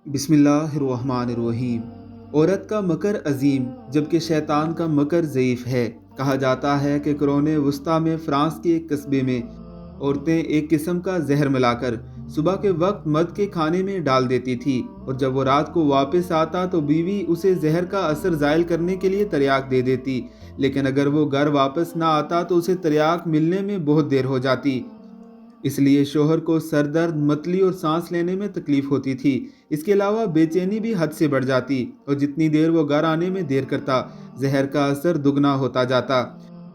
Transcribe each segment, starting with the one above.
بسم اللہ الرحمن الرحیم۔ عورت کا مکر عظیم جبکہ شیطان کا مکر ضعیف ہے۔ کہا جاتا ہے کہ قرون وسطیٰ میں فرانس کے ایک قصبے میں عورتیں ایک قسم کا زہر ملا کر صبح کے وقت مرد کے کھانے میں ڈال دیتی تھی، اور جب وہ رات کو واپس آتا تو بیوی اسے زہر کا اثر زائل کرنے کے لیے تریاک دے دیتی، لیکن اگر وہ گھر واپس نہ آتا تو اسے تریاک ملنے میں بہت دیر ہو جاتی۔ اس لیے شوہر کو سر درد، متلی اور سانس لینے میں تکلیف ہوتی تھی۔ اس کے علاوہ بے چینی بھی حد سے بڑھ جاتی، اور جتنی دیر وہ گھر آنے میں دیر کرتا، زہر کا اثر دگنا ہوتا جاتا۔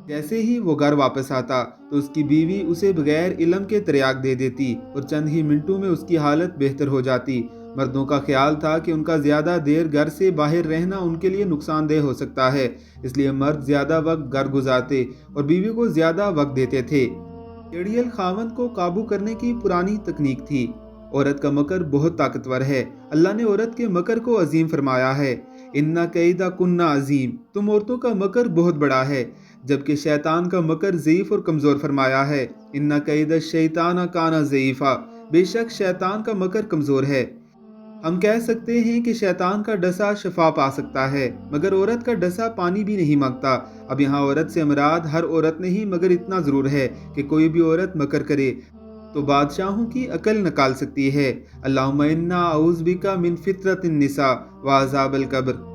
جیسے ہی وہ گھر واپس آتا تو اس کی بیوی اسے بغیر علم کے تریاک دے دیتی، اور چند ہی منٹوں میں اس کی حالت بہتر ہو جاتی۔ مردوں کا خیال تھا کہ ان کا زیادہ دیر گھر سے باہر رہنا ان کے لیے نقصان دہ ہو سکتا ہے، اس لیے مرد زیادہ وقت گھر گزارتے اور بیوی کو زیادہ وقت دیتے تھے۔ ایڈیل خاوند کو قابو کرنے کی پرانی تکنیک تھی۔ عورت کا مکر بہت طاقتور ہے۔ اللہ نے عورت کے مکر کو عظیم فرمایا ہے۔ اِنَّ کَیْدَکُنَّ عظیم، تم عورتوں کا مکر بہت بڑا ہے، جبکہ شیطان کا مکر ضعیف اور کمزور فرمایا ہے۔ اِنَّ کَیْدَ الشَّیْطَانَ کَانَ ضَعِیفًا، بے شک شیطان کا مکر کمزور ہے۔ ہم کہہ سکتے ہیں کہ شیطان کا ڈسا شفا پا سکتا ہے، مگر عورت کا ڈسا پانی بھی نہیں مانگتا۔ اب یہاں عورت سے مراد ہر عورت نہیں، مگر اتنا ضرور ہے کہ کوئی بھی عورت مکر کرے تو بادشاہوں کی عقل نکال سکتی ہے۔ اللہم انا اعوذ بک من فتنۃ النساء وعذاب القبر۔